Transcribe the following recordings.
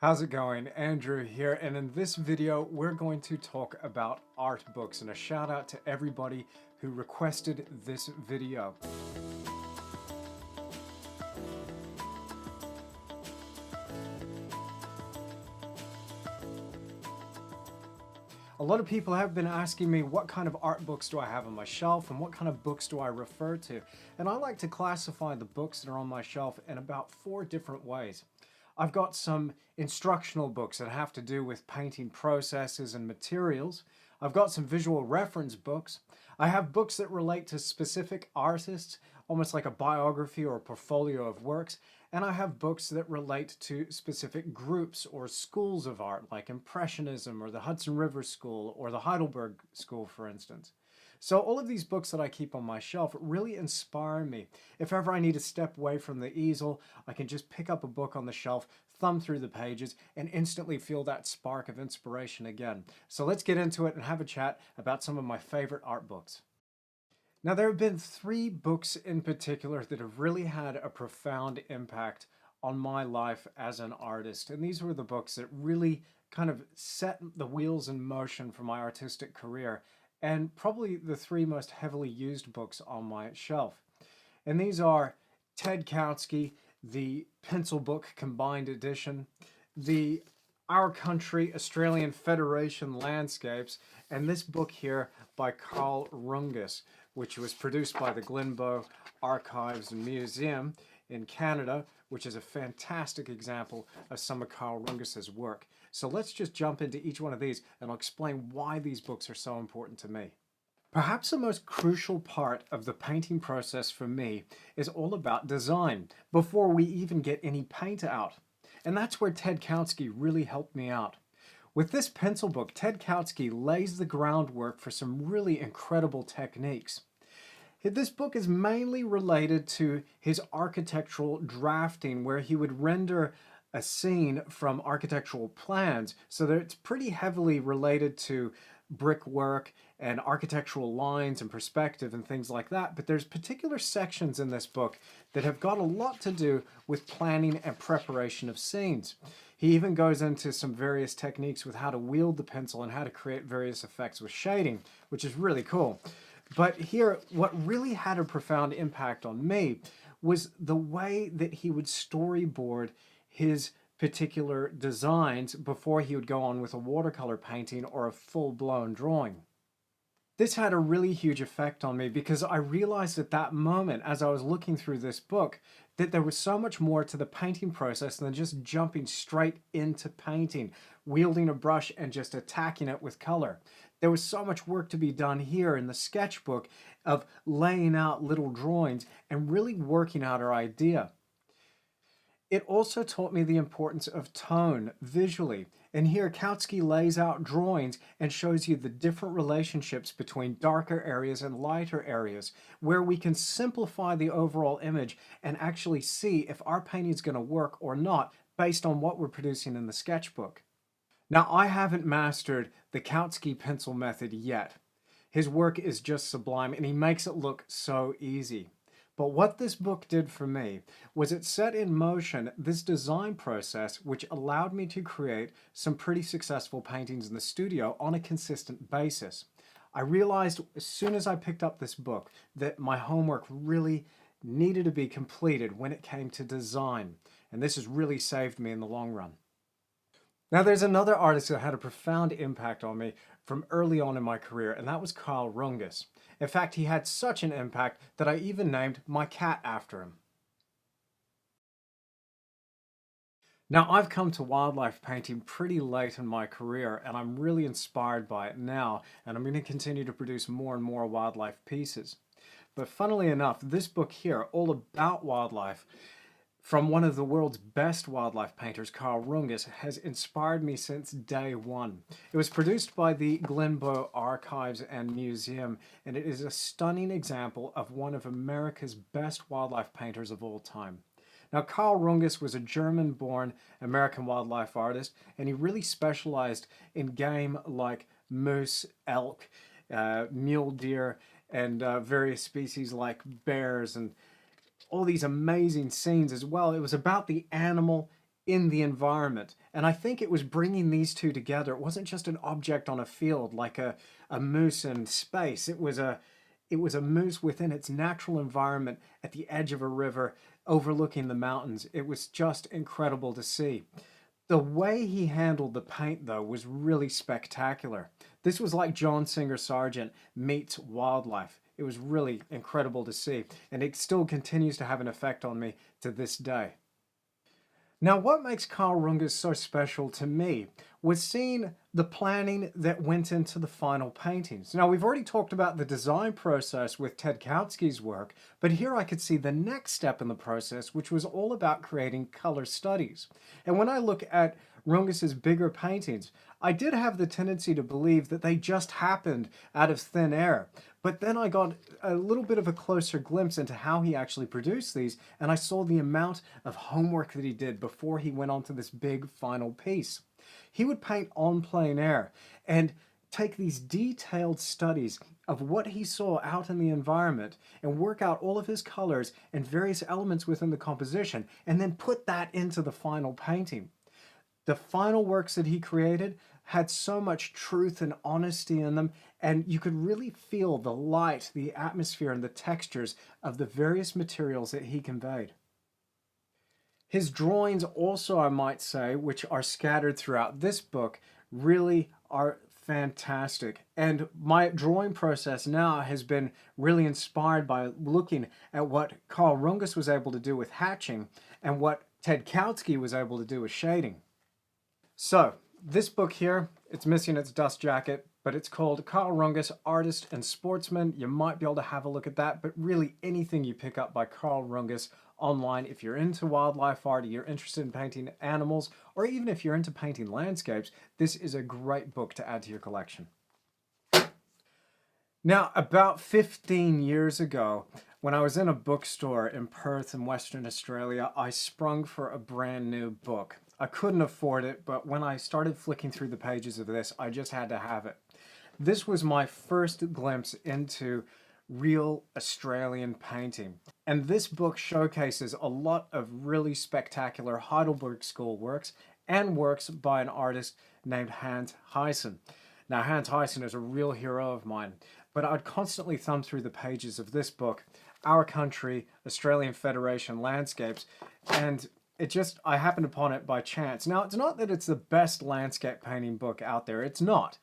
How's it going? Andrew here, and in this video we're going to talk about art books, and a shout out to everybody who requested this video. A lot of people have been asking me what kind of art books do I have on my shelf and what kind of books do I refer to, and I like to classify the books that are on my shelf in about 4 different ways. I've got some instructional books that have to do with painting processes and materials. I've got some visual reference books. I have books that relate to specific artists, almost like a biography or a portfolio of works. And I have books that relate to specific groups or schools of art, like Impressionism or the Hudson River School or the Heidelberg School, for instance. So all of these books that I keep on my shelf really inspire me. If ever I need to step away from the easel, I can just pick up a book on the shelf, thumb through the pages, and instantly feel that spark of inspiration again. So let's get into it and have a chat about some of my favorite art books. Now, there have been 3 books in particular that have really had a profound impact on my life as an artist. And these were the books that really kind of set the wheels in motion for my artistic career, and probably the 3 most heavily used books on my shelf. And these are Ted Kowski, the Pencil Book Combined Edition, the Our Country Australian Federation Landscapes, and this book here by Carl Rungius, which was produced by the Glenbow Archives and Museum in Canada, which is a fantastic example of some of Carl Rungius's work. So let's just jump into each one of these and I'll explain why these books are so important to me. Perhaps the most crucial part of the painting process for me is all about design, before we even get any paint out. And that's where Ted Kowski really helped me out. With this pencil book, Ted Kowski lays the groundwork for some really incredible techniques. This book is mainly related to his architectural drafting, where he would render a scene from architectural plans, so that it's pretty heavily related to brickwork and architectural lines and perspective and things like that. But there's particular sections in this book that have got a lot to do with planning and preparation of scenes. He even goes into some various techniques with how to wield the pencil and how to create various effects with shading, which is really cool. But here, what really had a profound impact on me was the way that he would storyboard his particular designs before he would go on with a watercolor painting or a full-blown drawing. This had a really huge effect on me because I realized at that moment, as I was looking through this book, that there was so much more to the painting process than just jumping straight into painting, wielding a brush and just attacking it with color. There was so much work to be done here in the sketchbook of laying out little drawings and really working out our idea. It also taught me the importance of tone visually. And here Kautzkey lays out drawings and shows you the different relationships between darker areas and lighter areas, where we can simplify the overall image and actually see if our painting is going to work or not based on what we're producing in the sketchbook. Now, I haven't mastered the Kautzkey pencil method yet. His work is just sublime and he makes it look so easy. But what this book did for me was it set in motion this design process which allowed me to create some pretty successful paintings in the studio on a consistent basis. I realized as soon as I picked up this book that my homework really needed to be completed when it came to design, and this has really saved me in the long run. Now, there's another artist that had a profound impact on me from early on in my career, and that was Carl Rungius. In fact, he had such an impact that I even named my cat after him. Now, I've come to wildlife painting pretty late in my career, and I'm really inspired by it now, and I'm going to continue to produce more and more wildlife pieces. But funnily enough, this book here, all about wildlife, from one of the world's best wildlife painters, Carl Rungius, has inspired me since day one. It was produced by the Glenbow Archives and Museum, and it is a stunning example of one of America's best wildlife painters of all time. Now, Carl Rungius was a German-born American wildlife artist, and he really specialized in game like moose, elk, mule deer, and various species like bears and all these amazing scenes as well. It was about the animal in the environment And I think it was bringing these two together. It wasn't just an object on a field like a moose in space. It was a moose within its natural environment at the edge of a river overlooking the mountains. It was just incredible to see. The way he handled the paint, though, was really spectacular. This was like John Singer Sargent meets wildlife. It was really incredible to see, and it still continues to have an effect on me to this day. Now, what makes Carl Rungius so special to me was seeing the planning that went into the final paintings. Now, we've already talked about the design process with Ted Kowski's work, but here I could see the next step in the process, which was all about creating color studies. And when I look at Rungius's bigger paintings, I did have the tendency to believe that they just happened out of thin air. But then I got a little bit of a closer glimpse into how he actually produced these, and I saw the amount of homework that he did before he went on to this big final piece. He would paint on plein air and take these detailed studies of what he saw out in the environment and work out all of his colors and various elements within the composition, and then put that into the final painting. The final works that he created had so much truth and honesty in them, and you could really feel the light, the atmosphere, and the textures of the various materials that he conveyed. His drawings also, I might say, which are scattered throughout this book, really are fantastic. And my drawing process now has been really inspired by looking at what Carl Rungius was able to do with hatching and what Ted Kowski was able to do with shading. So, this book here, it's missing its dust jacket, but it's called Carl Rungius, Artist and Sportsman. You might be able to have a look at that, but really anything you pick up by Carl Rungius online, if you're into wildlife art, you're interested in painting animals, or even if you're into painting landscapes, this is a great book to add to your collection. Now, about 15 years ago, when I was in a bookstore in Perth in Western Australia, I sprung for a brand new book. I couldn't afford it, but when I started flicking through the pages of this, I just had to have it. This was my first glimpse into real Australian painting. And this book showcases a lot of really spectacular Heidelberg School works and works by an artist named Hans Huyssen. Now, Hans Huyssen is a real hero of mine, but I'd constantly thumb through the pages of this book, Our Country, Australian Federation Landscapes, and I happened upon it by chance. Now, it's not that it's the best landscape painting book out there, it's not,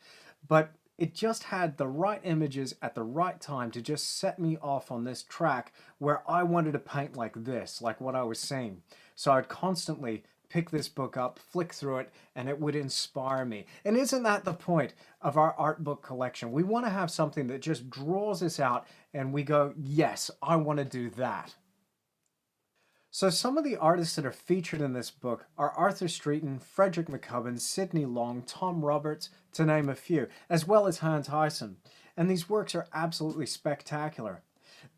but it just had the right images at the right time to just set me off on this track where I wanted to paint like this, like what I was seeing. So I'd constantly pick this book up, flick through it, and it would inspire me. And isn't that the point of our art book collection? We want to have something that just draws us out and we go, yes, I want to do that. So some of the artists that are featured in this book are Arthur Streeton, Frederick McCubbin, Sidney Long, Tom Roberts, to name a few, as well as Hans Huyssen. And these works are absolutely spectacular.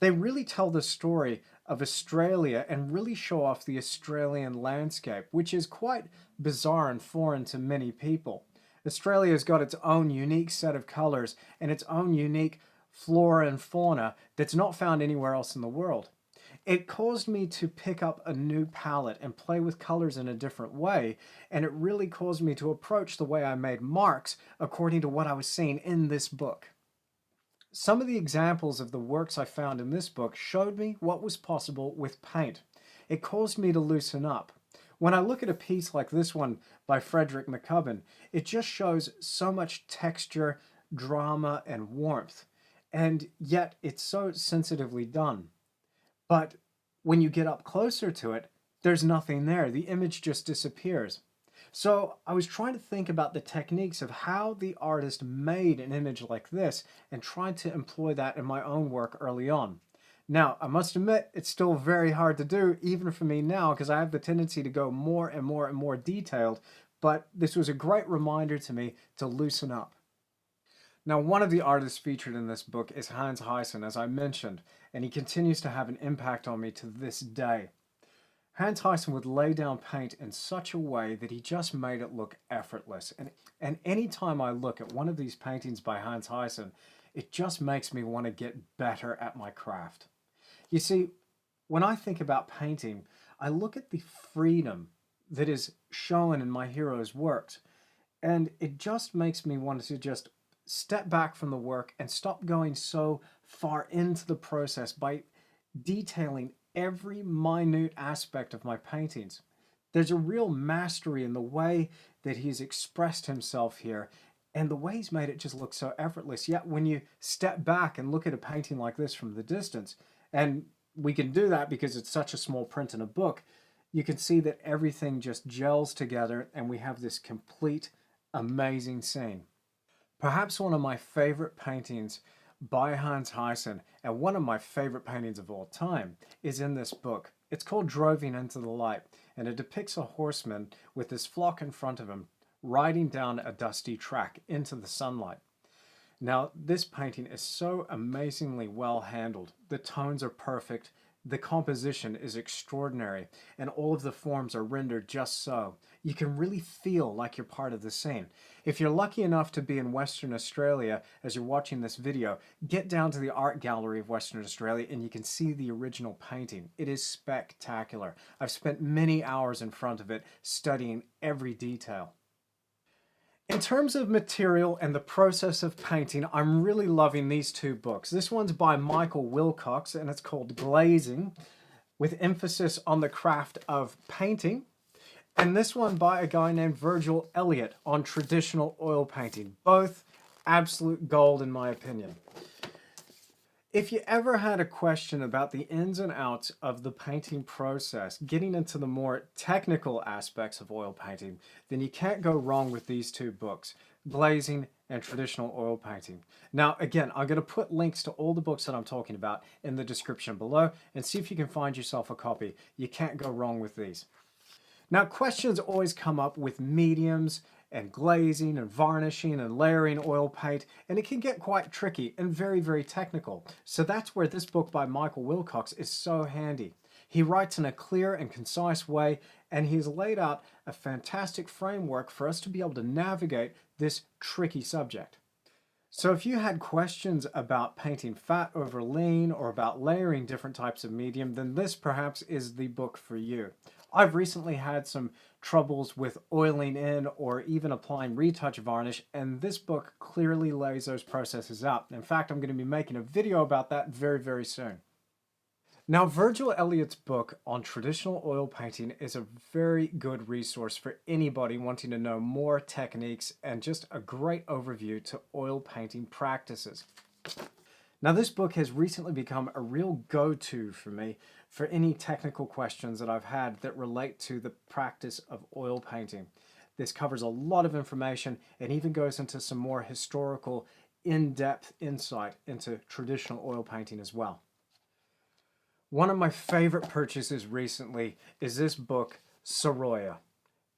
They really tell the story of Australia and really show off the Australian landscape, which is quite bizarre and foreign to many people. Australia's got its own unique set of colors and its own unique flora and fauna that's not found anywhere else in the world. It caused me to pick up a new palette and play with colors in a different way, and it really caused me to approach the way I made marks according to what I was seeing in this book. Some of the examples of the works I found in this book showed me what was possible with paint. It caused me to loosen up. When I look at a piece like this one by Frederick McCubbin, it just shows so much texture, drama, and warmth, and yet it's so sensitively done. But when you get up closer to it, there's nothing there. The image just disappears. So I was trying to think about the techniques of how the artist made an image like this and tried to employ that in my own work early on. Now, I must admit, it's still very hard to do, even for me now, because I have the tendency to go more and more and more detailed, but this was a great reminder to me to loosen up. Now, one of the artists featured in this book is Hans Huyssen, as I mentioned, and he continues to have an impact on me to this day. Hans Huyssen would lay down paint in such a way that he just made it look effortless. And any time I look at one of these paintings by Hans Huyssen, it just makes me want to get better at my craft. You see, when I think about painting, I look at the freedom that is shown in my hero's works. And it just makes me want to just step back from the work and stop going so far into the process by detailing every minute aspect of my paintings. There's a real mastery in the way that he's expressed himself here and the way he's made it just look so effortless. Yet when you step back and look at a painting like this from the distance, and we can do that because it's such a small print in a book, you can see that everything just gels together and we have this complete, amazing scene. Perhaps one of my favorite paintings by Hans Heissen, and one of my favorite paintings of all time, is in this book. It's called Droving into the Light, and it depicts a horseman with his flock in front of him, riding down a dusty track into the sunlight. Now, this painting is so amazingly well handled. The tones are perfect, the composition is extraordinary, and all of the forms are rendered just so. You can really feel like you're part of the scene. If you're lucky enough to be in Western Australia as you're watching this video, get down to the Art Gallery of Western Australia and you can see the original painting. It is spectacular. I've spent many hours in front of it studying every detail. In terms of material and the process of painting, I'm really loving these two books. This one's by Michael Wilcox and it's called Glazing, with emphasis on the craft of painting. And this one by a guy named Virgil Elliot on traditional oil painting. Both absolute gold in my opinion. If you ever had a question about the ins and outs of the painting process, getting into the more technical aspects of oil painting, then you can't go wrong with these two books, Glazing and Traditional Oil Painting. Now, again, I'm going to put links to all the books that I'm talking about in the description below, and see if you can find yourself a copy. You can't go wrong with these. Now, questions always come up with mediums and glazing and varnishing and layering oil paint, and it can get quite tricky and very, very technical. So that's where this book by Michael Wilcox is so handy. He writes in a clear and concise way, and he's laid out a fantastic framework for us to be able to navigate this tricky subject. So if you had questions about painting fat over lean or about layering different types of medium, then this perhaps is the book for you. I've recently had some troubles with oiling in or even applying retouch varnish, and this book clearly lays those processes out. In fact, I'm going to be making a video about that very, very soon. Now, Virgil Elliott's book on traditional oil painting is a very good resource for anybody wanting to know more techniques and just a great overview to oil painting practices. Now, this book has recently become a real go-to for me for any technical questions that I've had that relate to the practice of oil painting. This covers a lot of information and even goes into some more historical, in-depth insight into traditional oil painting as well. One of my favorite purchases recently is this book, Sorolla.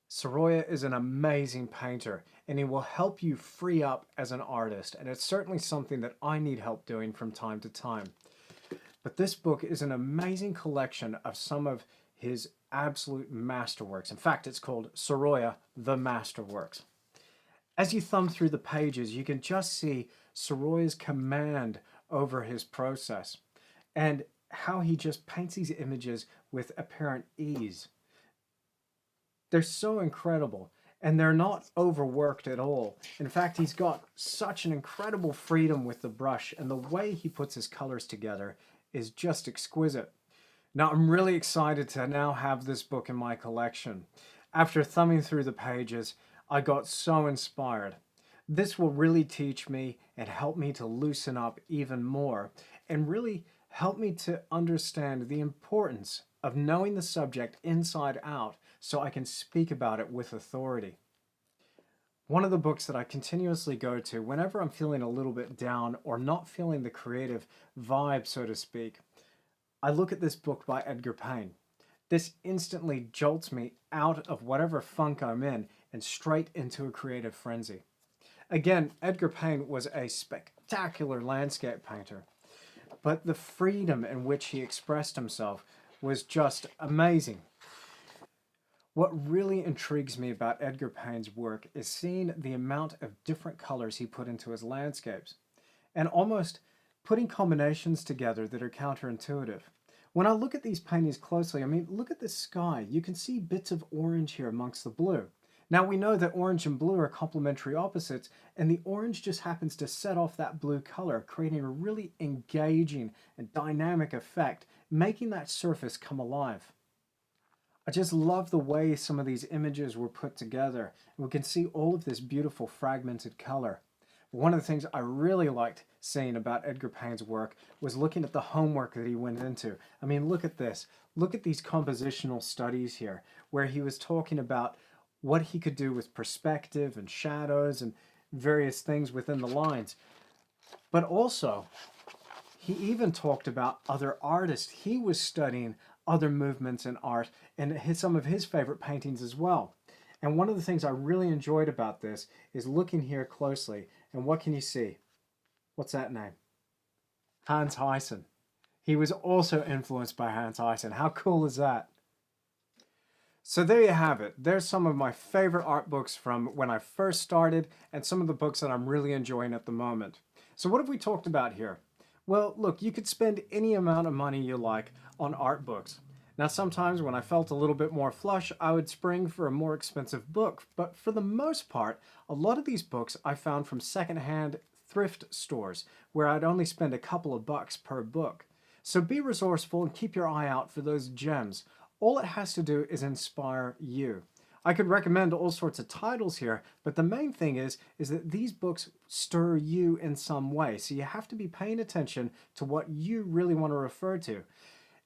Sorolla is an amazing painter, and he will help you free up as an artist, and it's certainly something that I need help doing from time to time. But this book is an amazing collection of some of his absolute masterworks. In fact, it's called Sorolla, the Masterworks. As you thumb through the pages, you can just see Sorolla's command over his process and how he just paints these images with apparent ease. They're so incredible, and they're not overworked at all. In fact, he's got such an incredible freedom with the brush, and the way he puts his colors together is just exquisite. Now, I'm really excited to now have this book in my collection. After thumbing through the pages, I got so inspired. This will really teach me and help me to loosen up even more, and really help me to understand the importance of knowing the subject inside out so I can speak about it with authority. One of the books that I continuously go to whenever I'm feeling a little bit down or not feeling the creative vibe, so to speak, I look at this book by Edgar Payne. This instantly jolts me out of whatever funk I'm in and straight into a creative frenzy. Again, Edgar Payne was a spectacular landscape painter, but the freedom in which he expressed himself was just amazing. What really intrigues me about Edgar Payne's work is seeing the amount of different colors he put into his landscapes, and almost putting combinations together that are counterintuitive. When I look at these paintings closely, I mean, look at this sky. You can see bits of orange here amongst the blue. Now we know that orange and blue are complementary opposites, and the orange just happens to set off that blue color, creating a really engaging and dynamic effect, making that surface come alive. I just love the way some of these images were put together. We can see all of this beautiful fragmented color. One of the things I really liked seeing about Edgar Payne's work was looking at the homework that he went into. I mean, look at this. Look at these compositional studies here, where he was talking about what he could do with perspective and shadows and various things within the lines. But also, he even talked about other artists. He was studying other movements in art and some of his favorite paintings as well. And one of the things I really enjoyed about this is looking here closely, and what can you see? What's that name? Hans Huyssen. He was also influenced by Hans Huyssen. How cool is that? So there you have it. There's some of my favorite art books from when I first started and some of the books that I'm really enjoying at the moment. So what have we talked about here? Well, look, you could spend any amount of money you like on art books. Now, sometimes when I felt a little bit more flush, I would spring for a more expensive book. But for the most part, a lot of these books I found from secondhand thrift stores where I'd only spend a couple of bucks per book. So be resourceful and keep your eye out for those gems. All it has to do is inspire you. I could recommend all sorts of titles here, but the main thing is that these books stir you in some way. So you have to be paying attention to what you really want to refer to.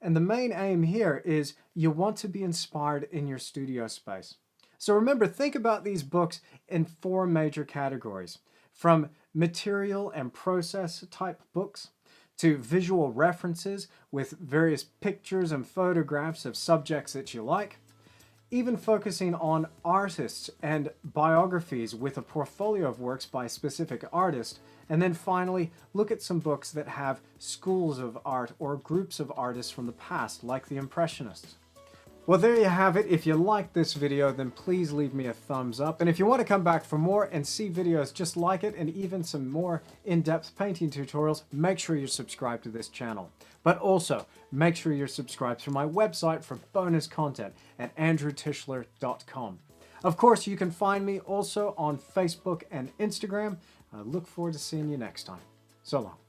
And the main aim here is you want to be inspired in your studio space. So remember, think about these books in 4 major categories, from material and process type books, to visual references with various pictures and photographs of subjects that you like, even focusing on artists and biographies with a portfolio of works by a specific artist, and then finally look at some books that have schools of art or groups of artists from the past, like the Impressionists. Well, there you have it. If you liked this video, then please leave me a thumbs up. And if you want to come back for more and see videos just like it and even some more in-depth painting tutorials, make sure you're subscribed to this channel. But also, make sure you're subscribed to my website for bonus content at andrewtischler.com. Of course, you can find me also on Facebook and Instagram. I look forward to seeing you next time. So long.